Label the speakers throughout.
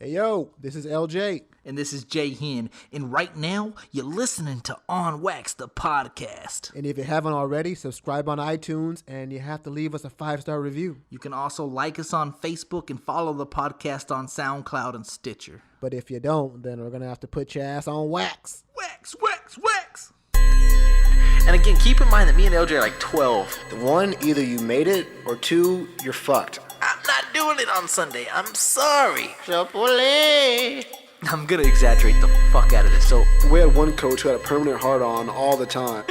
Speaker 1: Hey, yo, this is LJ.
Speaker 2: And this is JHen. And right now, you're listening to On Wax, the podcast.
Speaker 1: And if you haven't already, subscribe on iTunes, and you have to leave us a 5-star review.
Speaker 2: You can also like us on Facebook and follow the podcast on SoundCloud and Stitcher.
Speaker 1: But if you don't, then we're going to have to put your ass on wax.
Speaker 2: Wax, wax, wax!
Speaker 3: And again, keep in mind that me and LJ are like 12.
Speaker 4: One, either you made it, or two, you're fucked.
Speaker 3: I'm not doing it on Sunday. I'm sorry.
Speaker 4: Chapole.
Speaker 3: I'm gonna exaggerate the fuck out of this. So
Speaker 4: We had one coach who had a permanent hard-on all the time.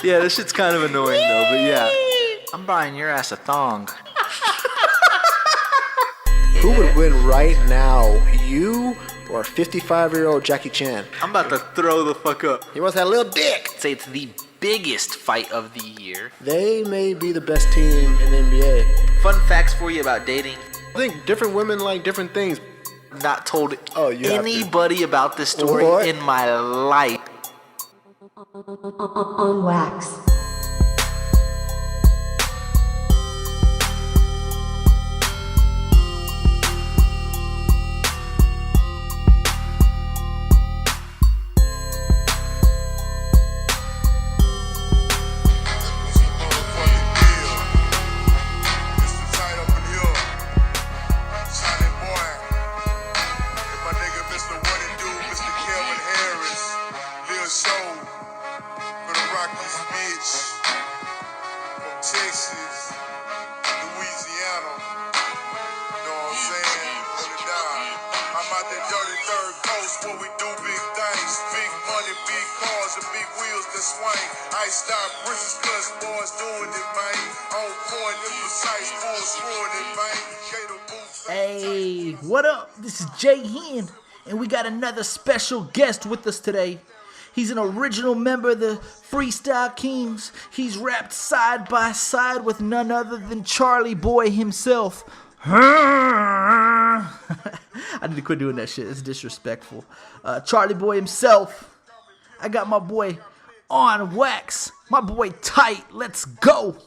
Speaker 3: yeah, this shit's kind of annoying though, but yeah. I'm buying your ass a thong.
Speaker 4: Who would win right now, you or 55-year-old Jackie Chan?
Speaker 3: I'm about to throw the fuck up.
Speaker 4: He must have a little dick.
Speaker 3: Say it's the biggest fight of the year.
Speaker 4: They may be the best team in the NBA.
Speaker 3: Fun facts for you about dating.
Speaker 4: I think different women like different things.
Speaker 3: Not told
Speaker 4: You have to.
Speaker 3: anybody about this story
Speaker 4: What?
Speaker 3: in my life.
Speaker 5: On wax.
Speaker 2: Hey, what up? This is JHen, and we got another special guest with us today. He's an original member of the Freestyle Kingz. He's rapped side by side with none other than Charlie Boy himself. I need to quit doing that shit. It's disrespectful. Charlie Boy himself. I got my boy On Wax. My boy Tite. Let's go.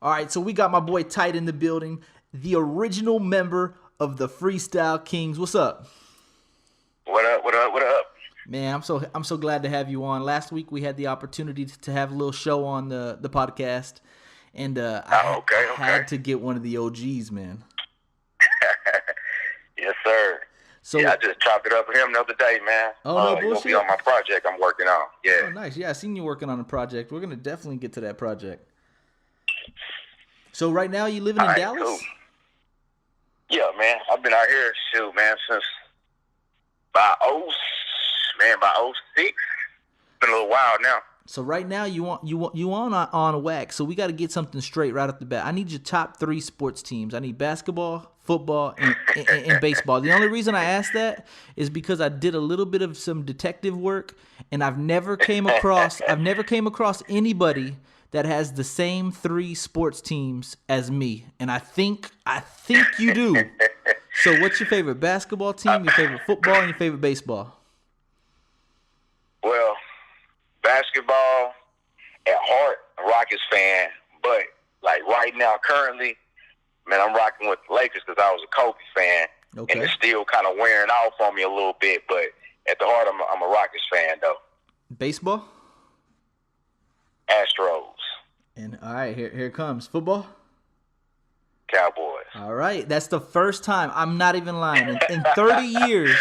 Speaker 2: All right, so we got my boy Tite in the building, the original member of the Freestyle Kingz. What's up?
Speaker 6: What up, what up, what up?
Speaker 2: Man, I'm so glad to have you on. Last week we had the opportunity to have a little show on the podcast, and I had to get one of the OGs, man.
Speaker 6: Yes, sir.
Speaker 2: So
Speaker 6: yeah, I just chopped it up with him the other day, man.
Speaker 2: Oh, no
Speaker 6: He's gonna
Speaker 2: bullshit.
Speaker 6: be on my project I'm working on. Yeah.
Speaker 2: Oh, nice. Yeah, I seen you working on a project. We're gonna definitely get to that project. So right now you living in
Speaker 6: All right,
Speaker 2: Dallas?
Speaker 6: cool. Yeah, man. I've been out here, shoot, man, since by 06. Been a little while now.
Speaker 2: So right now you on wax. So we got to get something straight right off the bat. I need your top 3 sports teams. I need basketball, football, and baseball. The only reason I asked that is because I did a little bit of some detective work, and I've never came across anybody that has the same 3 sports teams as me. And I think you do. So what's your favorite basketball team, your favorite football, and your favorite baseball?
Speaker 6: Well, basketball, at heart, a Rockets fan. But, like, right now, currently, man, I'm rocking with the Lakers because I was a Kobe fan.
Speaker 2: Okay.
Speaker 6: And it's still kind of wearing off on me a little bit. But at the heart, I'm a Rockets fan, though.
Speaker 2: Baseball?
Speaker 6: Astros.
Speaker 2: And all right, here it comes. Football?
Speaker 6: Cowboys.
Speaker 2: All right, that's the first time. I'm not even lying. In 30 years,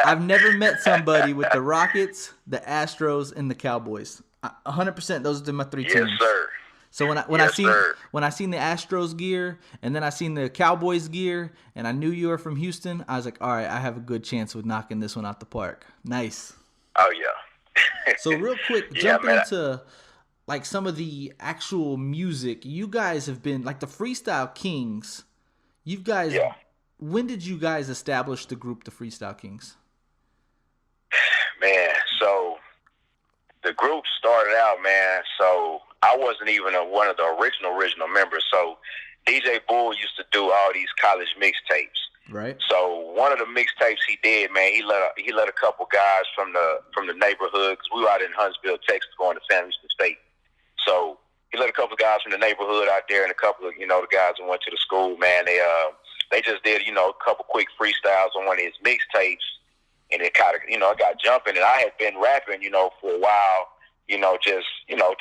Speaker 2: I've never met somebody with the Rockets, the Astros, and the Cowboys. 100%. Those are my 3 teams.
Speaker 6: Yes, sir.
Speaker 2: So when I seen the Astros gear, and then I seen the Cowboys gear, and I knew you were from Houston, I was like, all right, I have a good chance with knocking this one out the park. Nice.
Speaker 6: Oh, yeah.
Speaker 2: So real quick, jumping into like some of the actual music, you guys have been like the Freestyle Kingz. You guys, when did you guys establish the group, the Freestyle Kingz?
Speaker 6: Man, so the group started out, man. So I wasn't even one of the original members. So DJ Bull used to do all these college mixtapes.
Speaker 2: Right.
Speaker 6: So one of the mixtapes he did, man, he let a couple guys from the neighborhood, because we were out in Huntsville, Texas, going to San Houston State. So he let a couple of guys from the neighborhood out there, and a couple of, the guys that went to the school, man, they they just did, you know, a couple quick freestyles on one of his mixtapes, and it kind of, you know, it got jumping. And I had been rapping, you know, for a while, you know, just, you know,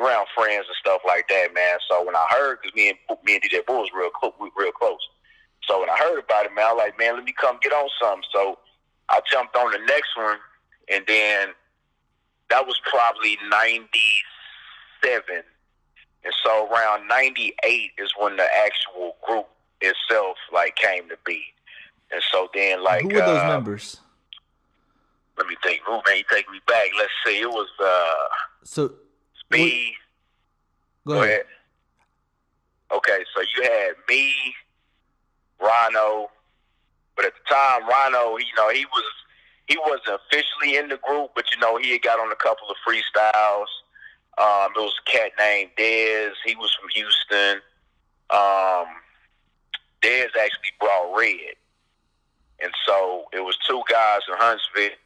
Speaker 6: around friends and stuff like that, man. So when I heard, because me and DJ Bull was real close. So when I heard about it, man, I was like, man, let me come get on something. So I jumped on the next one, and then that was probably 97. And so around 98 is when the actual group itself, like, came to be. And so then, like...
Speaker 2: Who were those members?
Speaker 6: Let me think. Oh, man, you take me back. Let's see. It was... me...
Speaker 2: Go ahead.
Speaker 6: Okay, so you had me, Rhino, but at the time, Rhino, you know, he wasn't officially in the group, but, you know, he had got on a couple of freestyles. There was a cat named Dez. He was from Houston. Dez actually brought Red. And so it was two guys in Huntsville,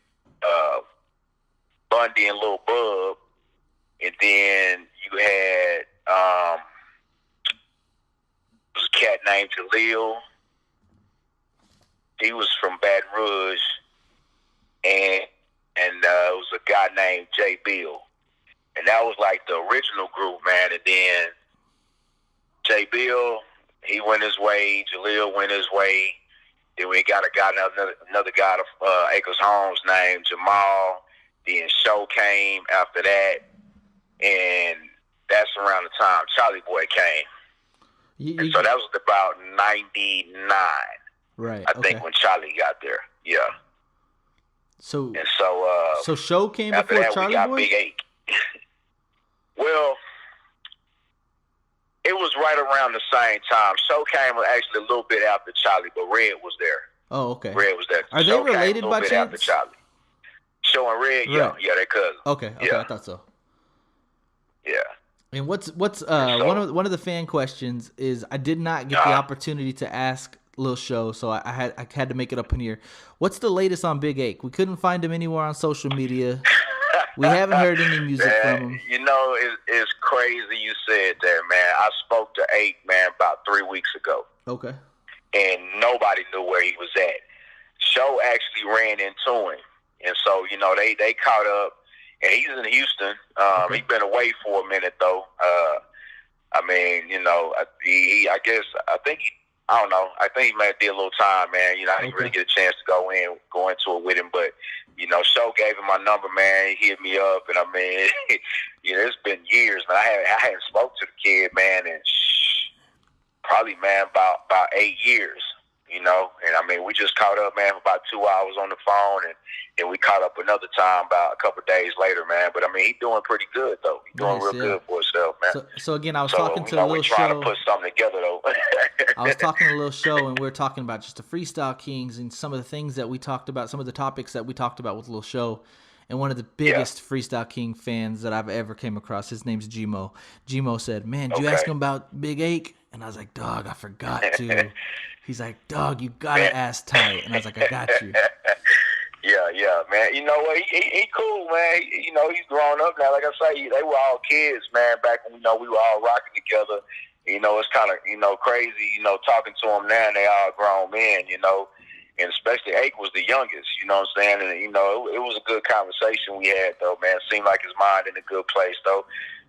Speaker 6: Bundy and Lil Bub. And then you had there was a cat named Jaleel. He was from Baton Rouge. And it was a guy named J. Bill. And that was like the original group, man. And then J. Bill, he went his way. Jaleel went his way. Then we got another guy, Acres Holmes, named Jamal. Then Show came after that. And that's around the time Charlie Boy came. And so that was about 99.
Speaker 2: Right.
Speaker 6: I think when Charlie got there. Yeah.
Speaker 2: So
Speaker 6: Show
Speaker 2: came
Speaker 6: after
Speaker 2: before
Speaker 6: that,
Speaker 2: Charlie
Speaker 6: we got
Speaker 2: Boy?
Speaker 6: Big Ake. Well, it was right around the same time. Show came actually a little bit after Charlie, but Red was there.
Speaker 2: Oh, okay.
Speaker 6: Red was there.
Speaker 2: Are they related by chance?
Speaker 6: After Charlie. Show and Red,
Speaker 2: right.
Speaker 6: yeah, they're cousins.
Speaker 2: Okay,
Speaker 6: yeah.
Speaker 2: I thought so.
Speaker 6: Yeah.
Speaker 2: And what's one of the fan questions is, I did not get the opportunity to ask Lil Show, so I had to make it up in here. What's the latest on Big Ake? We couldn't find him anywhere on social media. We haven't heard any music from him.
Speaker 6: You know, it's crazy you said that, man. I spoke to Ake, man, about 3 weeks ago.
Speaker 2: Okay.
Speaker 6: And nobody knew where he was at. Show actually ran into him. And so, you know, they caught up. And he's in Houston.
Speaker 2: Okay.
Speaker 6: He's been away for a minute, though. I mean, you know, I think he may have did a little time, man. You know, I didn't really get a chance to go into it with him. But, you know, Show gave him my number, man. He hit me up. And, I mean, you know, it's been years, man. I hadn't spoke to the kid, man, in probably, man, about 8 years, you know. And, I mean, we just caught up, man, for about 2 hours on the phone. And we caught up another time about a couple of days later, man. But, I mean, he's doing pretty good, though. He's doing real good for himself, man.
Speaker 2: So again, I was talking to Lil Show.
Speaker 6: We're trying to put something together, though.
Speaker 2: I was talking to Lil Show, and we were talking about just the Freestyle Kingz and some of the things that we talked about, some of the topics that we talked about with Lil Show. And one of the biggest Freestyle King fans that I've ever came across, his name's Gmo. Gmo said, man, did you ask him about Big Ake? And I was like, dog, I forgot to. He's like, dog, you got to ask Tite. And I was like, I got you.
Speaker 6: Yeah, man. You know what? He cool, man. You know, he's grown up now. Like I say, they were all kids, man, back when, you know, we were all rocking together. You know, it's kind of, you know, crazy, you know, talking to them now, and they all grown men, you know. And especially Ake was the youngest, you know what I'm saying? And, you know, it was a good conversation we had, though, man. It seemed like his mind in a good place, though.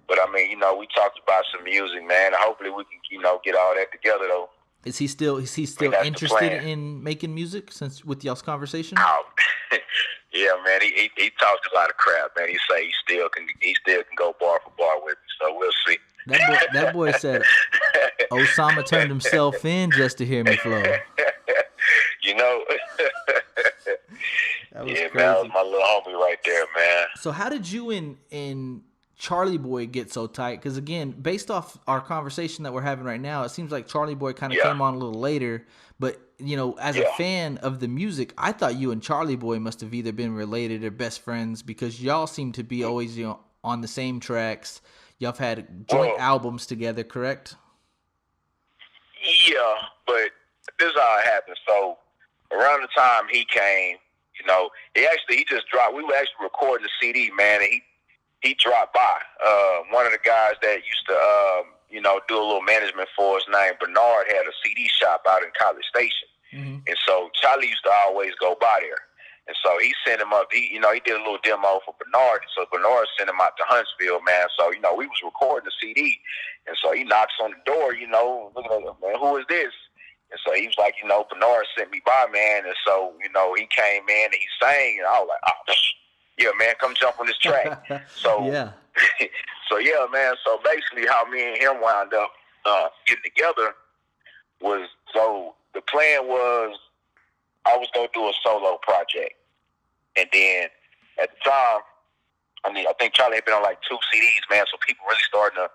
Speaker 6: But, I mean, you know, we taled about some music, man. Hopefully we can, you know, get all that together, though.
Speaker 2: Is he still interested in making music since with y'all's conversation?
Speaker 6: Oh, yeah, man. He talks a lot of crap, man. He say he still can go bar for bar with me. So we'll see.
Speaker 2: That boy said Osama turned himself in just to hear me flow.
Speaker 6: You know.
Speaker 2: That was
Speaker 6: crazy.
Speaker 2: Crazy.
Speaker 6: Man, that was my little homie right there, man.
Speaker 2: So how did you and Charlie Boy get so tight? Because again, based off our conversation that we're having right now, it seems like Charlie Boy kind of came on a little later. But you know, as a fan of the music, I thought you and Charlie Boy must have either been related or best friends, because y'all seem to be always, you know, on the same tracks. Y'all have had joint albums together, correct?
Speaker 6: Yeah, but this is how it happened. So around the time he came, you know, he just dropped. We were actually recording the CD, man, and he dropped by. One of the guys that used to do a little management for us named Bernard had a CD shop out in College Station.
Speaker 2: Mm-hmm.
Speaker 6: And so Charlie used to always go by there. And so he sent him up. He did a little demo for Bernard. So Bernard sent him out to Huntsville, man. So, we was recording the CD. And so he knocks on the door, looking at him, man, who is this? And so he was like, Bernard sent me by, man. And so, he came in and he sang. And I was like, oh, yeah, man, come jump on this track. So,
Speaker 2: yeah.
Speaker 6: So, yeah, man. So basically how me and him wound up getting together was, so the plan was I was going to do a solo project. And then at the time, I think Charlie had been on like 2 CDs, man. So people really starting to,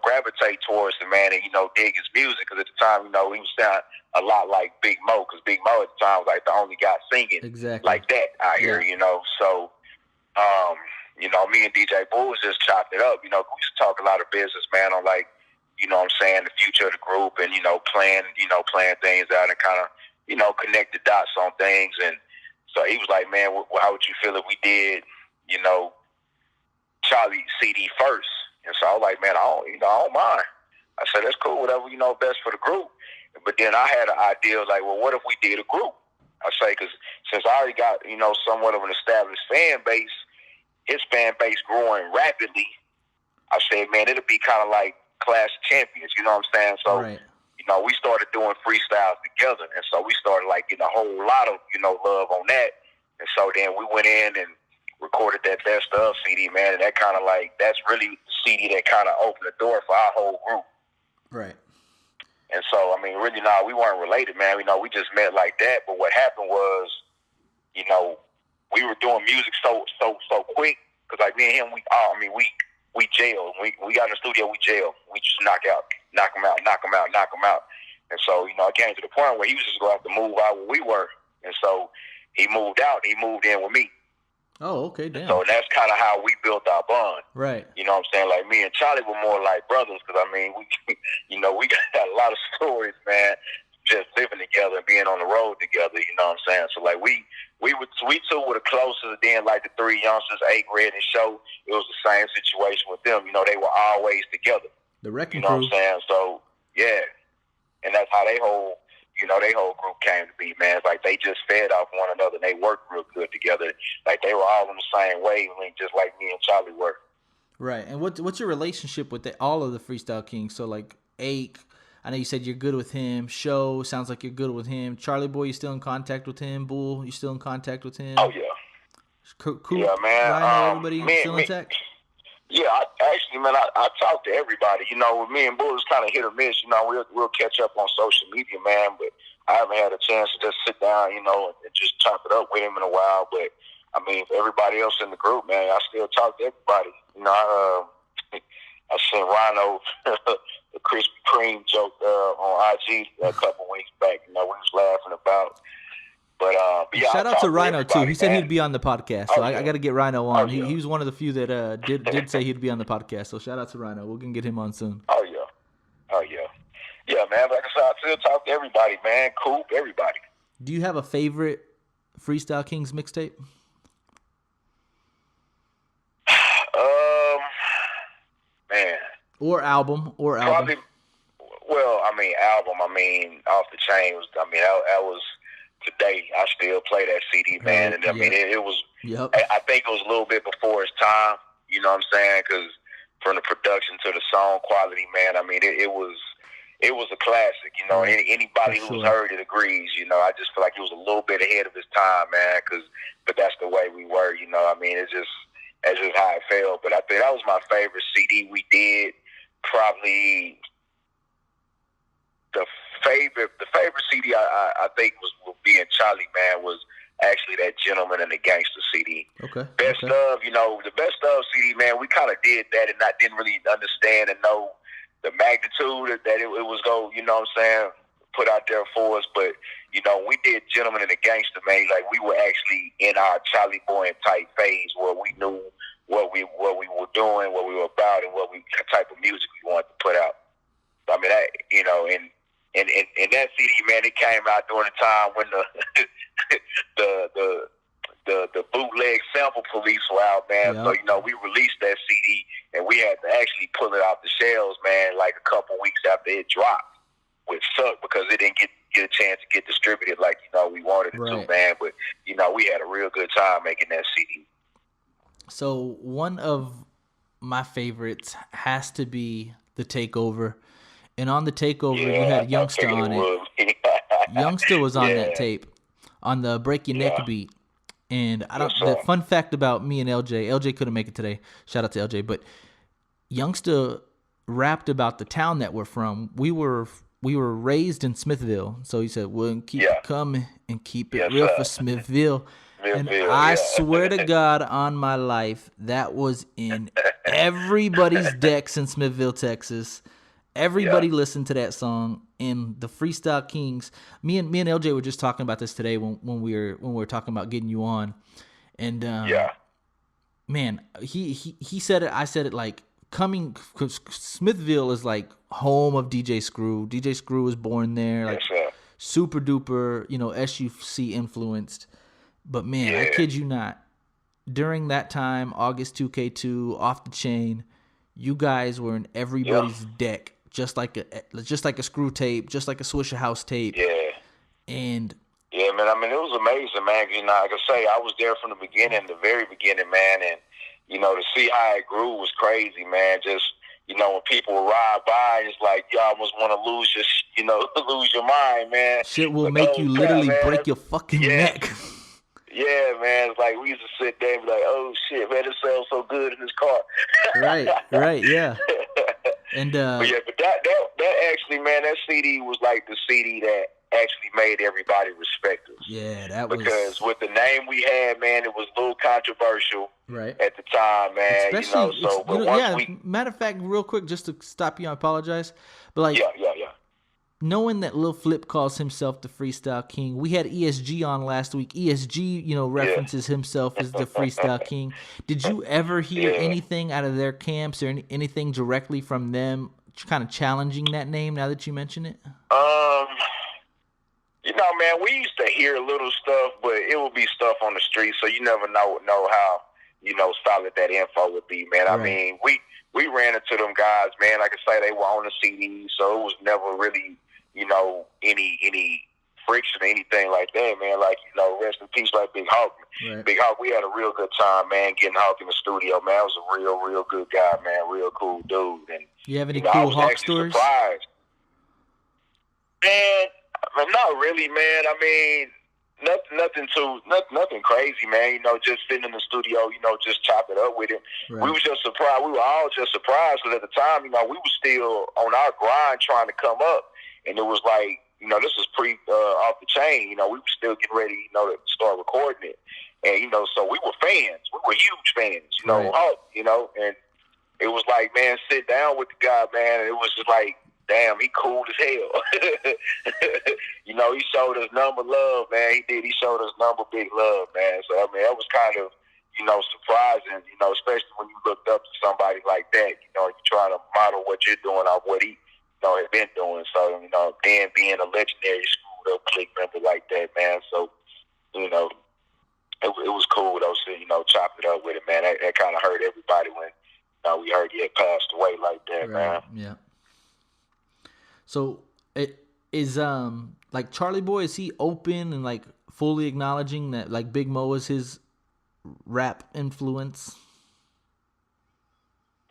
Speaker 6: gravitate towards the man and, dig his music. Because at the time, he was sounding a lot like Big Mo. Because Big Mo at the time was like the only guy singing like that out here, So, me and DJ Bulls just chopped it up. We used to talk a lot of business, man, on like, the future of the group and, playing things out and kind of, connect the dots on things. And so he was like, man, how would you feel if we did, Charlie CD first? And so I was like, man, I don't mind. I said, that's cool, whatever, best for the group. But then I had an idea like, well, what if we did a group? I say, because since I already got, somewhat of an established fan base, his fan base growing rapidly, I said, man, it'll be kind of like Clash of Champions, you know what I'm saying? So,
Speaker 2: right.
Speaker 6: We started doing freestyles together. And so we started like getting a whole lot of, love on that. And so then we went in and recorded that Best Of CD, man. And that kind of like, that's really the CD that kind of opened the door for our whole group.
Speaker 2: Right.
Speaker 6: And so, really, we weren't related, man. We just met like that. But what happened was, we were doing music so quick. Because like me and him, we jailed. We got in the studio, we jailed. We just knock them out. And so, it came to the point where he was just going to have to move out where we were. And so he moved out. He moved in with me.
Speaker 2: Oh, okay, damn.
Speaker 6: So that's kind of how we built our bond.
Speaker 2: Right.
Speaker 6: You know what I'm saying? Like me and Charlie were more like brothers because, we we got a lot of stories, man, just living together and being on the road together, you know what I'm saying? So, like, we two were the closest. Then, like, the 3 youngsters, Ake, Red, and Show, it was the same situation with them. They were always together.
Speaker 2: The Wrecking
Speaker 6: Crew. You know
Speaker 2: Crew.
Speaker 6: what I'm saying? So, yeah. And that's how they whole group came to be, man. It's like they just fed off one another and they worked real good together. Like they were all in the same wavelength, just like me and Charlie were.
Speaker 2: Right. And what's your relationship with all of the Freestyle Kingz? So like Ake, I know you said you're good with him. Show, sounds like you're good with him. Charlie Boy, you still in contact with him? Bull, you still in contact with him?
Speaker 6: Oh yeah.
Speaker 2: Cool.
Speaker 6: Yeah, man.
Speaker 2: Rhino, everybody still intact?
Speaker 6: Yeah, I talk to everybody. With me and Bull, it's kind of hit or miss. We'll catch up on social media, man. But I haven't had a chance to just sit down, and just chop it up with him in a while. But for everybody else in the group, man, I still talk to everybody. I sent Rhino the Krispy Kreme joke on IG a couple weeks back. We was laughing about. But yeah,
Speaker 2: shout out to Rhino too. He said
Speaker 6: man.
Speaker 2: He'd be on the podcast, so I got to get Rhino on.
Speaker 6: Yeah.
Speaker 2: He was one of the few that did say he'd be on the podcast. So shout out to Rhino. We're gonna get him on soon.
Speaker 6: Oh yeah, man. Like I said, I still talk to everybody, man. Coop, everybody.
Speaker 2: Do you have a favorite Freestyle Kingz mixtape?
Speaker 6: Man.
Speaker 2: Or album.
Speaker 6: Probably. Well, album. Off the Chain was. That was. Today, I still play that CD, man. And it was,
Speaker 2: yep.
Speaker 6: I think it was a little bit before its time, you know what I'm saying? Because from the production to the song quality, man, it was a classic, Anybody who's heard it agrees, I just feel like it was a little bit ahead of its time, man, but that's the way we were, that's just how it felt. But I think that was my favorite CD we did, probably. The favorite CD I think was being Charlie, man, was actually that Gentleman and the Gangster CD.
Speaker 2: Okay.
Speaker 6: Best of, the Best of CD, man, we kind of did that and I didn't really understand and know the magnitude that it was going, put out there for us. But, we did Gentleman and the Gangster, man, like we were actually in our Charlie Boy and Tite phase where we knew what we were doing, what we were about, and what type of music we wanted to put out. And that CD, man, it came out during the time when the the bootleg sample police were out, man.
Speaker 2: Yep.
Speaker 6: So, you know, we released that CD, and we had to actually pull it off the shelves, man, like a couple weeks after it dropped, which sucked because it didn't get a chance to get distributed like, you know, we wanted it to, man. But, you know, we had a real good time making that CD.
Speaker 2: So one of my favorites has to be The Takeover. And on The Takeover, you had Youngster on it. Youngster was on that tape, on the Break Your Neck beat. And I don't. The fun fact about me and LJ couldn't make it today. Shout out to LJ. But Youngster rapped about the town that we're from. We were raised in Smithville, so he said, "We'll keep it coming and keep it real for Smithville." And I swear to God on my life, that was in everybody's decks in Smithville, Texas. Everybody listened to that song. And the Freestyle Kingz, me and LJ were just talking about this today when we were talking about getting you on. And man, he said it, I said it, like coming, cause Smithville is like home of DJ Screw. DJ Screw was born there, like super duper, you know, SUC influenced. But man, I kid you not, during that time, August 2K2, Off the Chain, you guys were in everybody's deck, just like a Screw tape, just like a Swisher House tape. Yeah. And
Speaker 6: yeah, man, I mean, it was amazing, man. You know, like I say, I was there from the beginning, the very beginning, man. And, you know, to see how it grew was crazy, man. Just, you know, when people would ride by, it's like, you almost want to lose your mind, man.
Speaker 2: Shit will make you literally break your fucking neck.
Speaker 6: Yeah, man. It's like we used to sit there and be like, oh, shit, man, it sounds so good in this car.
Speaker 2: Right, yeah. And
Speaker 6: but that actually, man, that CD was like the CD that actually made everybody respect us.
Speaker 2: Yeah, that was,
Speaker 6: because with the name we had, man, it was a little controversial at the time, man.
Speaker 2: Especially,
Speaker 6: you know, so but once
Speaker 2: matter of fact, real quick, just to stop you, I apologize, but like,
Speaker 6: yeah.
Speaker 2: Knowing that Lil Flip calls himself the Freestyle King, we had ESG on last week. ESG, you know, references himself as the Freestyle King. Did you ever hear anything out of their camps or anything directly from them kind of challenging that name now that you mention it?
Speaker 6: You know, man, we used to hear little stuff, but it would be stuff on the street, so you never know how, you know, solid that info would be, man. I mean, we ran into them guys, man. Like I say, they were on the CD, so it was never really, you know, any friction or anything like that, man. Like, you know, rest in peace, like Big Ake. Big Ake, we had a real good time, man, getting Ake in the studio, man. I was a real good guy, man. Real cool dude. And
Speaker 2: you have any cool Hawk stories?
Speaker 6: Surprised. Man, I mean, not really, man. I mean, nothing crazy, man. You know, just sitting in the studio, you know, just chop it up with him. We was just surprised. We were all just surprised because at the time, you know, we were still on our grind trying to come up. And it was like, you know, this was off the chain. You know, we were still getting ready, you know, to start recording it. And, you know, so we were fans. We were huge fans, you know, you know. And it was like, man, sit down with the guy, man. And it was just like, damn, he cool as hell. You know, he showed us number love, man. He did. He showed us number big love, man. So, I mean, that was kind of, you know, surprising, you know, especially when you looked up to somebody like that. You know, you try to model what you're doing off what he, you know, had been doing. So, you know, then being a legendary screwed up clique member like that, man. So, you know, it was cool, though, so, you know, chop it up with it, man. That kind of hurt everybody when, you know, we heard he had passed away like that, man.
Speaker 2: Yeah. So it is like Charlie Boy, is he open and like fully acknowledging that like Big Mo is his rap influence?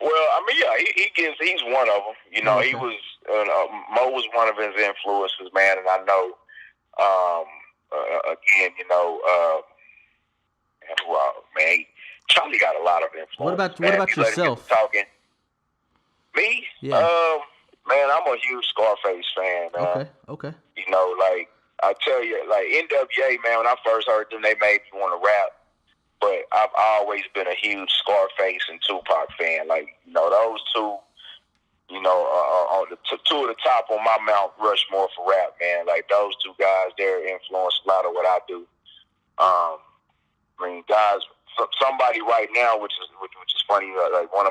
Speaker 6: Well, I mean, yeah, he's one of them. You know, he was Mo was one of his influences, man. And I know, again, you know, man, Charlie got a lot of influence.
Speaker 2: What about yourself?
Speaker 6: Talking. Me?
Speaker 2: Yeah.
Speaker 6: Man, I'm a huge Scarface fan, man.
Speaker 2: Okay.
Speaker 6: You know, like, I tell you, like, NWA, man, when I first heard them, they made me want to rap. But I've always been a huge Scarface and Tupac fan. Like, you know, those two, you know, are two of the top on my Mount Rushmore for rap, man. Like, those two guys, they're influenced a lot of what I do. I mean, guys, somebody right now, which is funny, like one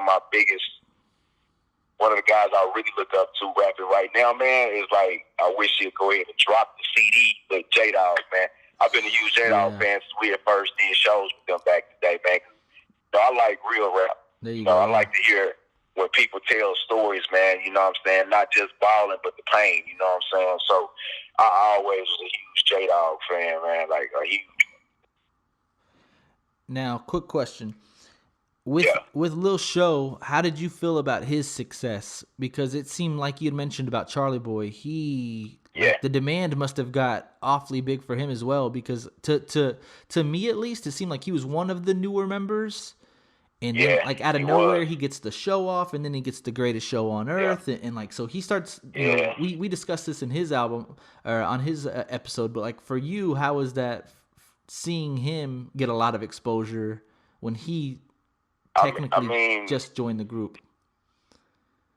Speaker 6: of the guys I really look up to rapping right now, man, is like, I wish he'd go ahead and drop the CD with J-Dog, man. I've been a huge J-Dog fan since we had first did shows with them back in the day, man. So I like real rap.
Speaker 2: There you go.
Speaker 6: I like to hear when people tell stories, man. You know what I'm saying? Not just balling, but the pain. You know what I'm saying? So I always was a huge J-Dog fan, man. Like a huge.
Speaker 2: Now, quick question. With Lil Show, how did you feel about his success? Because it seemed like you had mentioned about Charlie Boy. The demand must have got awfully big for him as well. Because to me at least, it seemed like he was one of the newer members. And then, like, out of nowhere, he gets the show off, and then he gets the greatest show on earth, and like, so he starts. You know, we discussed this in his album or on his episode, but like for you, how was that seeing him get a lot of exposure when he technically just joined the group?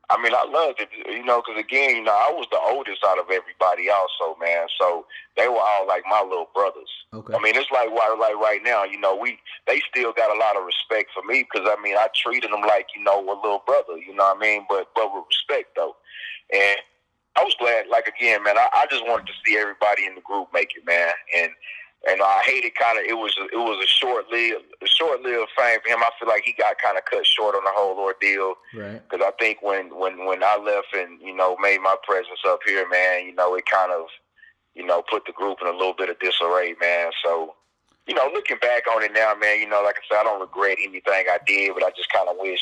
Speaker 6: I mean, I loved it, you know, because again, you know, I was the oldest out of everybody also, man. So they were all like my little brothers.
Speaker 2: Okay.
Speaker 6: I mean, it's like right now, you know, they still got a lot of respect for me because I mean, I treated them like, you know, a little brother, you know what I mean? But with respect though, and I was glad. Like again, man, I just wanted to see everybody in the group make it, man, and I hated it was a short-lived fame for him. I feel like he got kind of cut short on the whole ordeal.
Speaker 2: Right.
Speaker 6: Because I think when I left and, you know, made my presence up here, man, you know, it kind of, you know, put the group in a little bit of disarray, man. So, you know, looking back on it now, man, you know, like I said, I don't regret anything I did, but I just kind of wish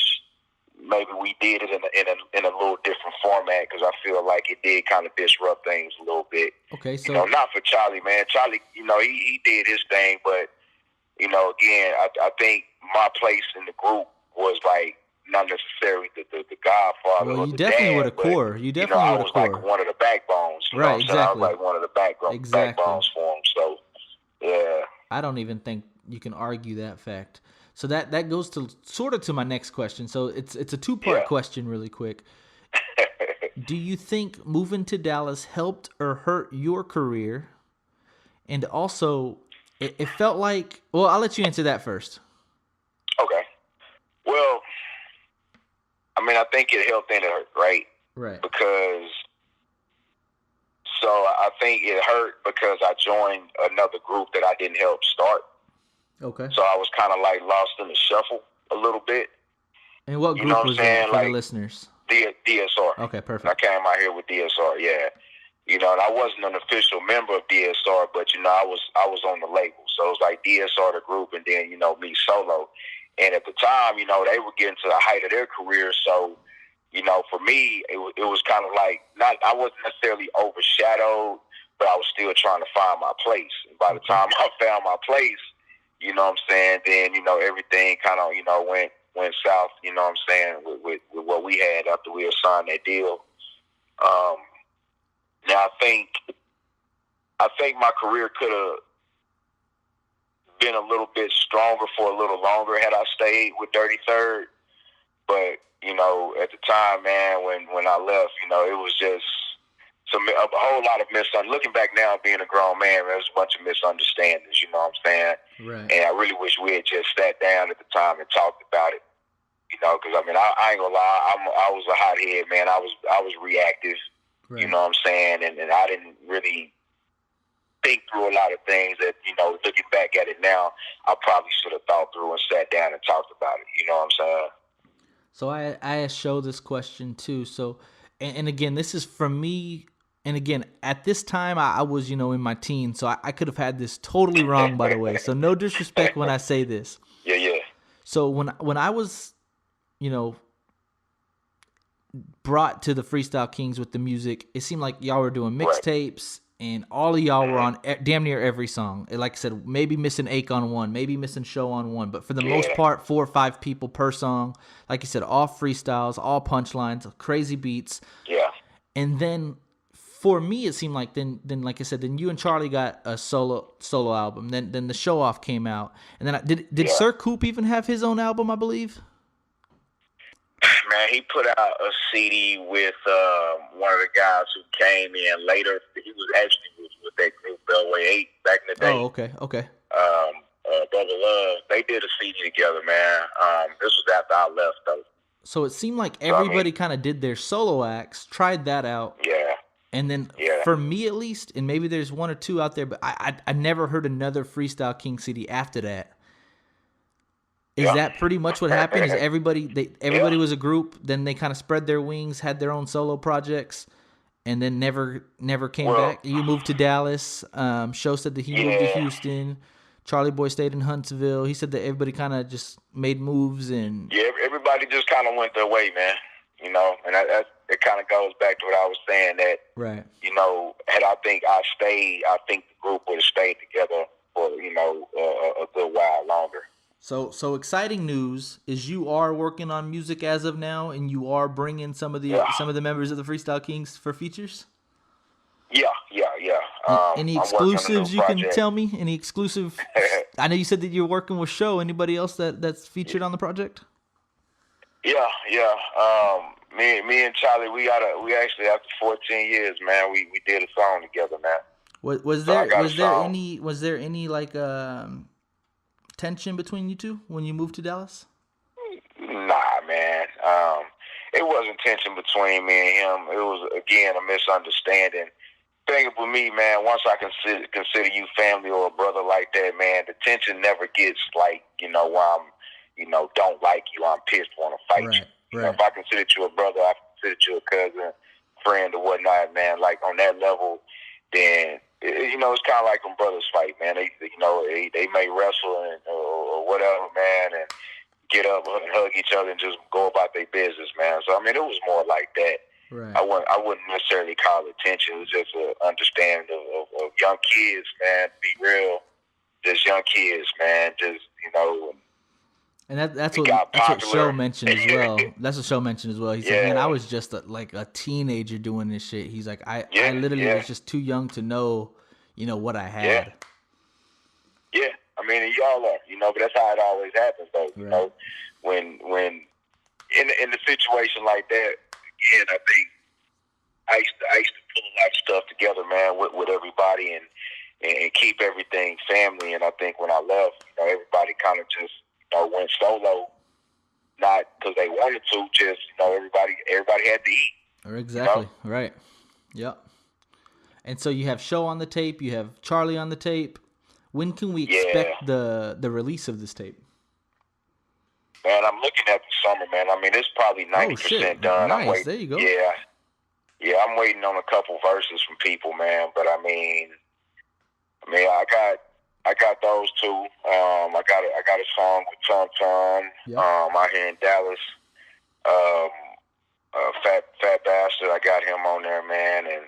Speaker 6: maybe we did it in a little different format because I feel like it did kind of disrupt things a little bit.
Speaker 2: Okay, so
Speaker 6: you know, not for Charlie, man. Charlie, you know, he did his thing, but you know, again, I think my place in the group was like not necessarily the godfather.
Speaker 2: Well,
Speaker 6: or
Speaker 2: you
Speaker 6: the
Speaker 2: definitely
Speaker 6: dad,
Speaker 2: were the core. You definitely
Speaker 6: I
Speaker 2: were the
Speaker 6: was
Speaker 2: core.
Speaker 6: like one of the backbones. You
Speaker 2: Right,
Speaker 6: know what I'm saying?
Speaker 2: exactly.
Speaker 6: I was like one of the backbones for him. So, yeah.
Speaker 2: I don't even think you can argue that fact. So that goes to sort of to my next question. So it's a two-part question really quick. Do you think moving to Dallas helped or hurt your career? And also, it felt like... Well, I'll let you answer that first.
Speaker 6: Okay. Well, I mean, I think it helped and it hurt, right?
Speaker 2: Right.
Speaker 6: Because... So I think it hurt because I joined another group that I didn't help start.
Speaker 2: Okay.
Speaker 6: So I was kind of like lost in the shuffle a little bit.
Speaker 2: And what group was that for the listeners?
Speaker 6: DSR.
Speaker 2: Okay, perfect.
Speaker 6: I came out here with DSR, yeah. You know, and I wasn't an official member of DSR, but you know, I was on the label. So it was like DSR the group, and then you know me solo. And at the time, you know, they were getting to the height of their career, so you know, for me, it was kind of like I wasn't necessarily overshadowed, but I was still trying to find my place. And by the time I found my place, you know what I'm saying, then, you know, everything kind of, you know, went south, you know what I'm saying, with what we had after we had signed that deal. Now, I think my career could have been a little bit stronger for a little longer had I stayed with Dirty Third. But, you know, at the time, man, when I left, you know, it was just a whole lot of looking back now, being a grown man, there's a bunch of misunderstandings, you know what I'm saying?
Speaker 2: Right.
Speaker 6: And I really wish we had just sat down at the time and talked about it, you know, because, I mean, I ain't gonna lie, I was a hothead, man. I was reactive, right. You know what I'm saying? And I didn't really think through a lot of things that, you know, looking back at it now, I probably should have thought through and sat down and talked about it, you know what I'm saying?
Speaker 2: So I asked Show this question too. So, and again, this is from me. And again, at this time, I was, you know, in my teens, so I could have had this totally wrong, by the way. So no disrespect when I say this.
Speaker 6: Yeah.
Speaker 2: So when I was, you know, brought to the Freestyle Kingz with the music, it seemed like y'all were doing mixtapes, and all of y'all were on damn near every song. Like I said, maybe missing Ake on one, maybe missing Show on one, but for the most part, 4 or 5 people per song. Like you said, all freestyles, all punchlines, crazy beats.
Speaker 6: Yeah.
Speaker 2: And then for me, it seemed like then like I said, then you and Charlie got a solo album. Then the Show Off came out, and then did Sir Coop even have his own album? I believe.
Speaker 6: Man, he put out a CD with one of the guys who came in later. He was actually with that group Bellway 8 back in the day.
Speaker 2: Oh, okay.
Speaker 6: Brother Love, they did a CD together, man. This was after I left, though.
Speaker 2: So it seemed like everybody kind of did their solo acts, tried that out.
Speaker 6: Yeah.
Speaker 2: And then
Speaker 6: Yeah.
Speaker 2: for me at least, and maybe there's one or two out there, but I never heard another Freestyle Kingz CD after that. Is that pretty much what happened? Is everybody was a group, then they kind of spread their wings, had their own solo projects, and then never came back? You moved to Dallas. Show said that he moved to Houston. Charlie Boy stayed in Huntsville. He said that everybody kind of just made moves and
Speaker 6: everybody just kind of went their way, man. You know, and it kind of goes back to what I was saying that,
Speaker 2: right.
Speaker 6: You know, had I think the group would have stayed together for, you know, a good while longer.
Speaker 2: So exciting news is you are working on music as of now, and you are bringing some of the members of the Freestyle Kingz for features.
Speaker 6: Yeah.
Speaker 2: Any exclusives you can tell me? Any exclusive? I know you said that you're working with Show. Anybody else that's featured on the project?
Speaker 6: Yeah. Me and Charlie, we actually after 14 years, man, we did a song together, man.
Speaker 2: Was there any like tension between you two when you moved to Dallas?
Speaker 6: Nah, man. It wasn't tension between me and him. It was, again, a misunderstanding. Thing with me, man, once I consider you family or a brother like that, man, the tension never gets like, you know, where I'm, you know, don't like you, I'm pissed, want to fight you. You know, if I consider you a brother, I consider you a cousin, friend, or whatnot, man, like on that level, then, you know, it's kind of like when brothers fight, man. They may wrestle or whatever, man, and get up and hug each other and just go about their business, man. So, I mean, it was more like that.
Speaker 2: Right.
Speaker 6: I wouldn't necessarily call it tension. It was just an understanding of young kids, man. Be real, just young kids, man. Just, you know.
Speaker 2: And that's what Show mentioned as well. That's what Show mentioned as well. He said, "Man, I was just like a teenager doing this shit." He's like, I literally was just too young to know, you know, what I had.
Speaker 6: Yeah. I mean, y'all are, you know, but that's how it always happens, though. You know, when in a situation like that, again, I think I used to pull a lot of stuff together, man, with everybody and keep everything family. And I think when I left, you know, everybody kind of just, you know, went solo, not because they wanted to, just, you know, everybody had to eat.
Speaker 2: Exactly.
Speaker 6: You know?
Speaker 2: Right. Yep. And so you have Show on the tape, you have Charlie on the tape. When can we expect the release of this tape?
Speaker 6: Man, I'm looking at the summer, man. I mean, it's probably 90% done.
Speaker 2: Nice. There you go.
Speaker 6: Yeah, I'm waiting on a couple verses from people, man. But I mean, I got those two. I got a song with Tom Tom out here in Dallas. Fat Bastard, I got him on there, man, and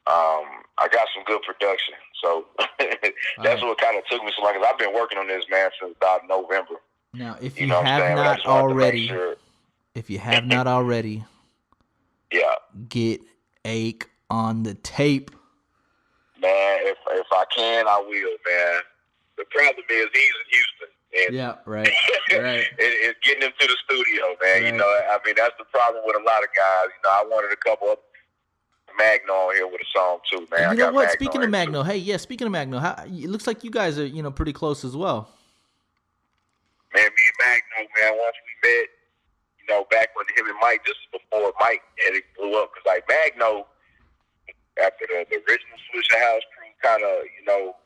Speaker 6: I got some good production. So that's what kind of took me so long. 'Cause I've been working on this, man, since about November.
Speaker 2: Now, if you have not already, get Ake on the tape.
Speaker 6: Man, if I can, I will, man. The problem is he's in Houston. And
Speaker 2: right.
Speaker 6: It's getting him to the studio, man.
Speaker 2: Right.
Speaker 6: You know, I mean, that's the problem with a lot of guys. You know, I wanted a couple of Magno on here with a song too, man.
Speaker 2: You know what? Speaking of Magno, speaking of Magno, it looks like you guys are, you know, pretty close as well.
Speaker 6: Man, me and Magno, man, once we met, you know, back when him and Mike, this is before Mike had it blew up, because like Magno, after the original Swisher House crew kind of, you know,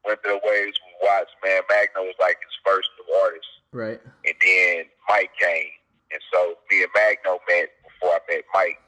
Speaker 6: went their ways with Watts, man, Magno was like his first new artist.
Speaker 2: Right.
Speaker 6: And then Mike came. And so me and Magno met before I met Mike.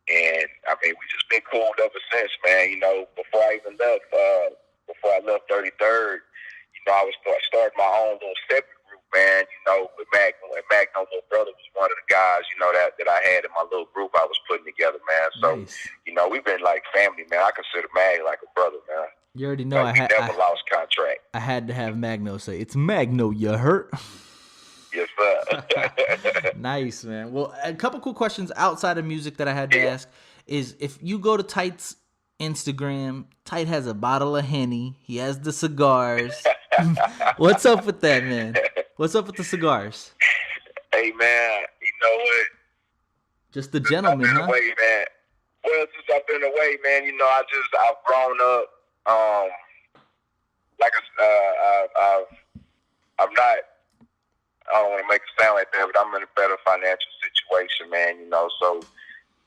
Speaker 6: And, I mean, we just been cool ever since, man. You know, before I left 33rd, you know, I was starting my own little separate group, man, you know, with Magno. And Magno's little brother was one of the guys, you know, that I had in my little group I was putting together, man. So, you know, we've been like family, man. I consider Mag like a brother, man.
Speaker 2: You already know
Speaker 6: like I never lost contract.
Speaker 2: I had to have Magno say, "It's Magno, you hurt?"
Speaker 6: Yes, sir.
Speaker 2: Nice, man. Well, a couple cool questions outside of music that I had to ask is, if you go to Tite's Instagram, Tite has a bottle of Henny. He has the cigars. What's up with that, man? What's up with the cigars?
Speaker 6: Hey, man, you know what?
Speaker 2: Just the gentleman, huh?
Speaker 6: Away, man. Well, since I've been away, man, you know, I've grown up. I'm not, I don't want to make it sound like that, but I'm in a better financial situation, man, you know, so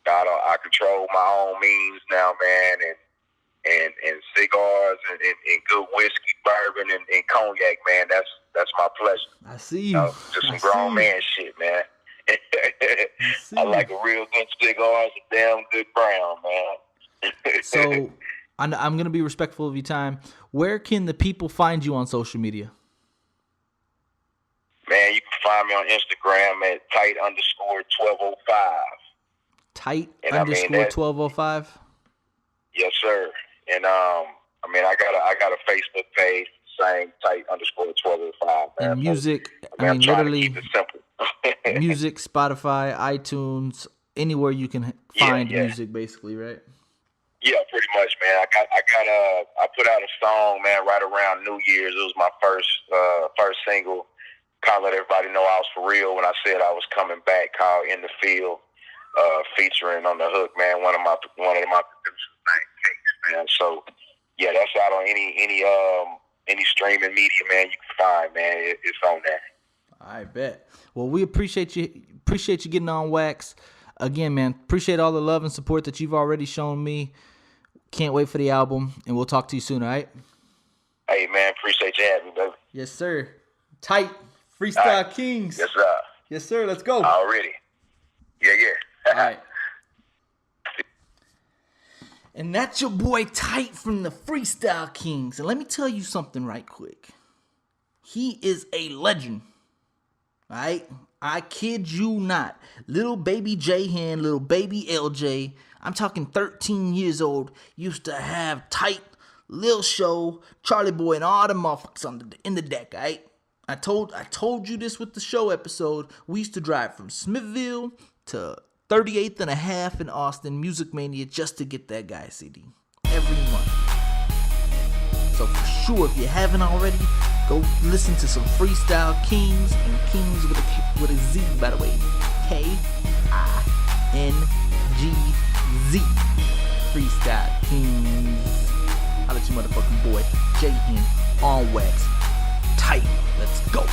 Speaker 6: I control my own means man, and cigars and good whiskey, bourbon, and cognac, man. That's my pleasure.
Speaker 2: I see you.
Speaker 6: Just some grown man shit, man. I like a real good cigar, a damn good brown, man.
Speaker 2: So I'm going to be respectful of your time. Where can the people find you on social media?
Speaker 6: Man, you can find me on Instagram at Tite_1205.
Speaker 2: Tite
Speaker 6: And
Speaker 2: _1205?
Speaker 6: Yes, sir. And I got a Facebook page saying Tite_1205. Man.
Speaker 2: And music,
Speaker 6: So,
Speaker 2: I mean, literally,
Speaker 6: keep it simple.
Speaker 2: music, Spotify, iTunes, anywhere you can find music, basically, right?
Speaker 6: Yeah, pretty much, man. I put out a song, man, right around New Year's. It was my first single. Kind of let everybody know I was for real when I said I was coming back. Called "In the Field," featuring on the hook, man. One of my producers, named Cakes, man. So yeah, that's out on any streaming media, man. You can find, man. It's on there.
Speaker 2: I bet. Well, we appreciate you getting on Wax. Again, man, appreciate all the love and support that you've already shown me. Can't wait for the album, and we'll talk to you soon, all right?
Speaker 6: Hey, man, appreciate you having me, baby.
Speaker 2: Yes, sir. Tite, Freestyle Kingz.
Speaker 6: Yes, sir.
Speaker 2: Yes, sir. Let's go.
Speaker 6: Already. Yeah.
Speaker 2: All right. And that's your boy Tite from the Freestyle Kingz. And let me tell you something right quick. He is a legend. All right? I kid you not. Little baby JHen, little baby LJ, I'm talking 13 years old, used to have Tite, Lil Show, Charlie Boy, and all the motherfuckers in the deck, all right? I told you this with the show episode. We used to drive from Smithville to 38th and a half in Austin, Music Mania, just to get that guy CD every month. So for sure, if you haven't already, go listen to some Freestyle Kingz, and Kingz with a Z, by the way. Kingz. Freestyle Kingz. I'll let you motherfucking boy JHen on Wax. Tite. Let's go.